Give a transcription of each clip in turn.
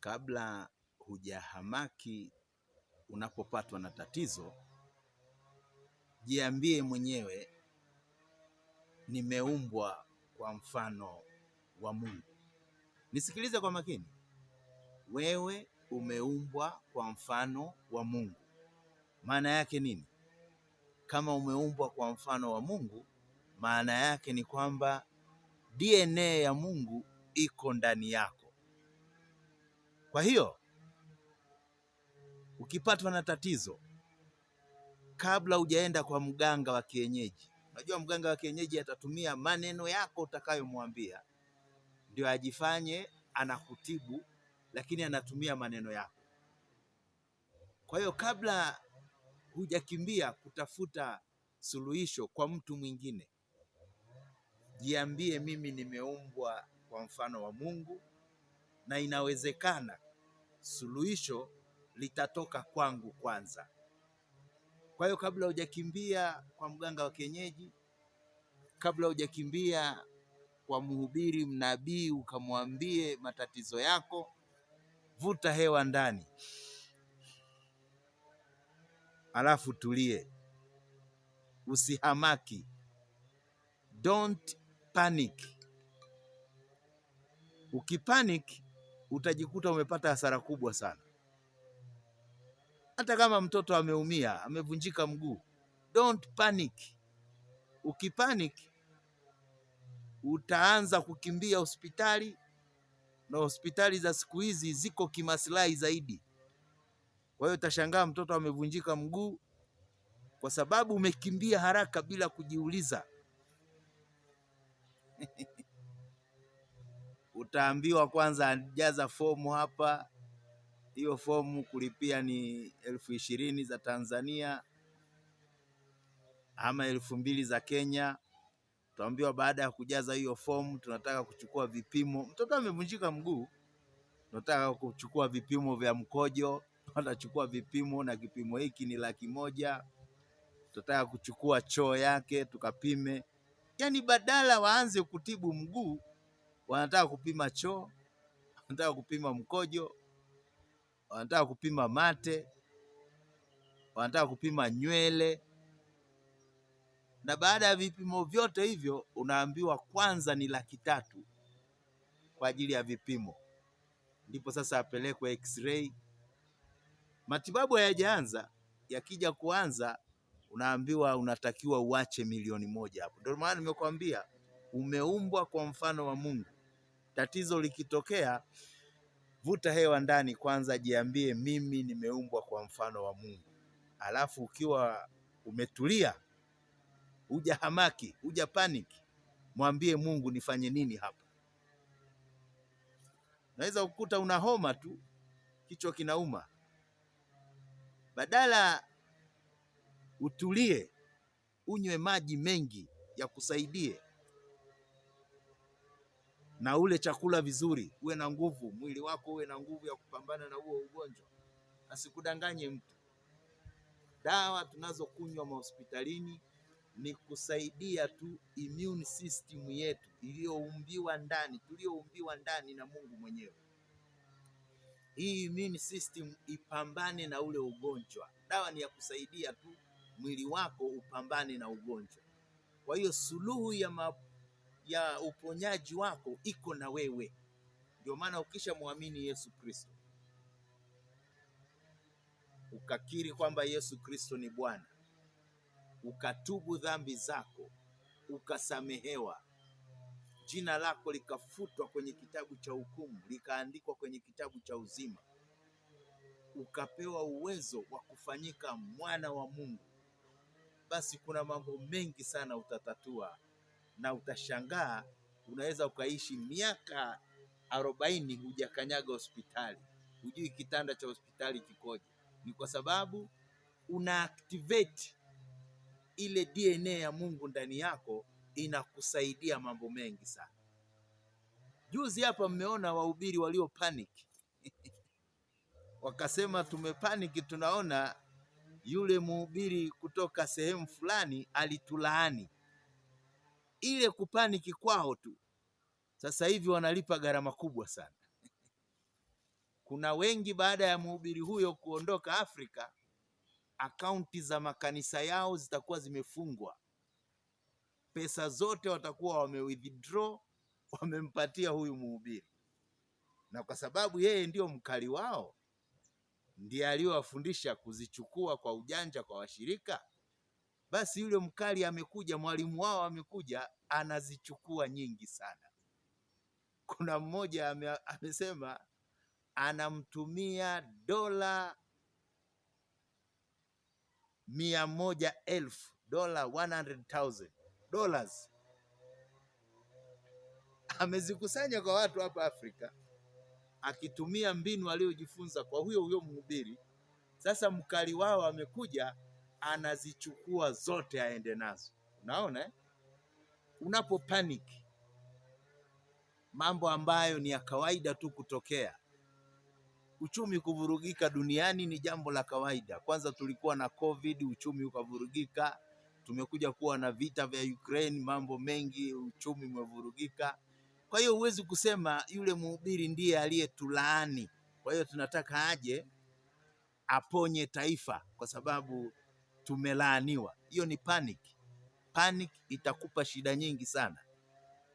kabla hujahamaki unapopatwa na tatizo, jiambie mwenyewe, nimeumbwa kwa mfano wa Mungu. Nisikilize kwa makini. Wewe umeumbwa kwa mfano wa Mungu. Maana yake nini? Kama umeumbwa kwa mfano wa Mungu, maana yake ni kwamba DNA ya Mungu iko ndani yako. Kwa hiyo ukipatwa na tatizo, kabla hujaenda kwa mganga wa kienyeji, unajua mganga wa kienyeji atatumia maneno yako utakayomwambia ndio ajifanye anakutibu, lakini anatumia maneno yako. Kwa hiyo kabla hujakimbia kutafuta suluhisho kwa mtu mwingine, jiambie, mimi nimeumbwa kwa mfano wa Mungu na inawezekana suluhisho litatoka kwangu kwanza. Kwa hiyo kabla hujakimbia kwa mganga wa kienyeji, kabla hujakimbia kwa mhubiri mnabii ukamwambie matatizo yako, vuta hewa ndani, alafu tulie, usihamaki, don't panic. Ukipanic utajikuta umepata hasara kubwa sana. Hata kama mtoto ameumia, amevunjika mguu, don't panic. Ukipanic utaanza kukimbia hospitali, na hospitali za siku hizi ziko kimaslahi zaidi. Kwa hiyo utashangaa mtoto amevunjika mguu kwa sababu umekimbia haraka bila kujiuliza. Utaambiwa kwanza jaza fomu hapa. Hiyo fomu kulipia ni 20,000 za Tanzania ama 2,000 za Kenya. Utaambiwa baada ya kujaza hiyo fomu, tunataka kuchukua vipimo. Mtoto amevunjika mguu, tunataka kuchukua vipimo vya mkojo, tunachukua vipimo na kipimo hiki ni 100,000. Tunataka kuchukua choo yake tukapime. Yaani badala waanze kutibu mguu, wanataka kupima choo, wanataka kupima mkojo, wanataka kupima mate, wanataka kupima nywele. Na baada ya vipimo vyote hivyo unaambiwa kwanza ni 300,000 kwa ajili ya vipimo. Ndipo sasa apelekwe x-ray. Matibabu hayajaanza, yakija kuanza unaambiwa unatakiwa uache 1,000,000 hapo. Ndio maana nimekuambia umeumbwa kwa mfano wa Mungu. Tatizo likitokea, vuta hewa ndani kwanza, jiambie, mimi nimeumbwa kwa mfano wa Mungu. Alafu ukiwa umetulia, hujahamaki, hujapaniki, mwambie Mungu, nifanye nini hapa? Naweza kukuta una homa tu, kichwa kinauma. Badala utulie, unywe maji mengi ya kusaidie, na ule chakula vizuri, uwe na nguvu, mwili wako uwe na nguvu ya kupambana na huo ugonjwa. Asikudanganye mtu. Dawa tunazokunywa mahospitalini ni kusaidia tu immune system yetu iliyoumbiwa ndani, tulioumbiwa ndani na Mungu mwenyewe. Hii immune system ipambane na ule ugonjwa. Dawa ni ya kusaidia tu mwili wako upambane na ugonjwa. Kwa hiyo suluhu ya uponyaji wako iko na wewe. Ndio maana ukishamwamini Yesu Kristo, ukakiri kwamba Yesu Kristo ni Bwana, ukatubu dhambi zako, ukasamehewa, jina lako likafutwa kwenye kitabu cha hukumu, likaandikwa kwenye kitabu cha uzima, ukapewa uwezo wa kufanyika mwana wa Mungu, basi kuna mambo mengi sana utatatua, na utashangaa unaweza ukaishi miaka 40 hujakanyaga hospitali, hujui kitanda cha hospitali kikoje. Ni kwa sababu una activate ile DNA ya Mungu ndani yako, inakusaidia mambo mengi sana. Juzi hapa mmeona wahubiri walio panic wakasema tumepanic, tunaona yule mhubiri kutoka sehemu fulani alitulaani. Ile kupaniki kwao tu sasa hivi wanalipa gharama kubwa sana. Kuna wengi baada ya mhubiri huyo kuondoka Afrika, akaunti za makanisa yao zitakuwa zimefungwa, pesa zote watakuwa withdraw, wamempatia huyu mhubiri, na kwa sababu yeye ndio mkali wao, ndiye aliyowafundisha kuzichukua kwa ujanja kwa washirika, basi yule mkali amekuja, mwalimu wao amekuja, anazichukua nyingi sana. Kuna mmoja amesema anamtumia dola 100,000, dola 100,000 dollars, amezikusanya kwa watu hapa Afrika, akitumia mbinu aliyojifunza kwa huyo huyo mhubiri. Sasa mkali wao amekuja, anazichukua zote aende nazo. Unaona eh? Unapo panic, mambo ambayo ni ya kawaida tu kutokea, uchumi kuvurugika duniani ni jambo la kawaida. Kwanza tulikuwa na COVID, uchumi ukavurugika. Tumekuja kuwa na vita vya Ukraine, mambo mengi, uchumi umevurugika. Kwa hiyo huwezi kusema yule mhubiri ndiye aliyetulaani, kwa hiyo tunataka aje aponye taifa kwa sababu tumelaaniwa. Hiyo ni panic. Panic itakupa shida nyingi sana.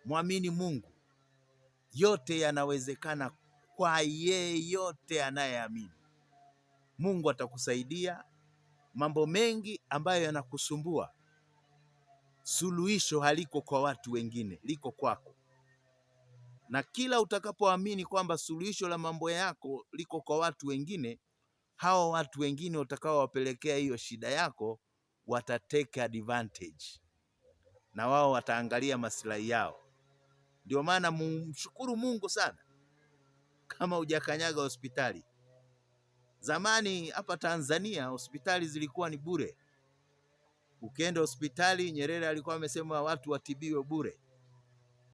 Mwamini Mungu, yote yanawezekana kwa yeyote anayeamini. Mungu atakusaidia. Mambo mengi ambayo yanakusumbua, suluhisho haliko kwa watu wengine, liko kwako. Na kila utakapoamini kwamba suluhisho la mambo yako liko kwa watu wengine, hao watu wengine utakaowapelekea hiyo shida yako watatake advantage, na wao wataangalia maslahi yao. Ndio maana mshukuru Mungu sana kama hujakanyaga hospitali. Zamani hapa Tanzania hospitali zilikuwa ni bure. Ukienda hospitali, Nyerere alikuwa amesema watu watibiwe bure.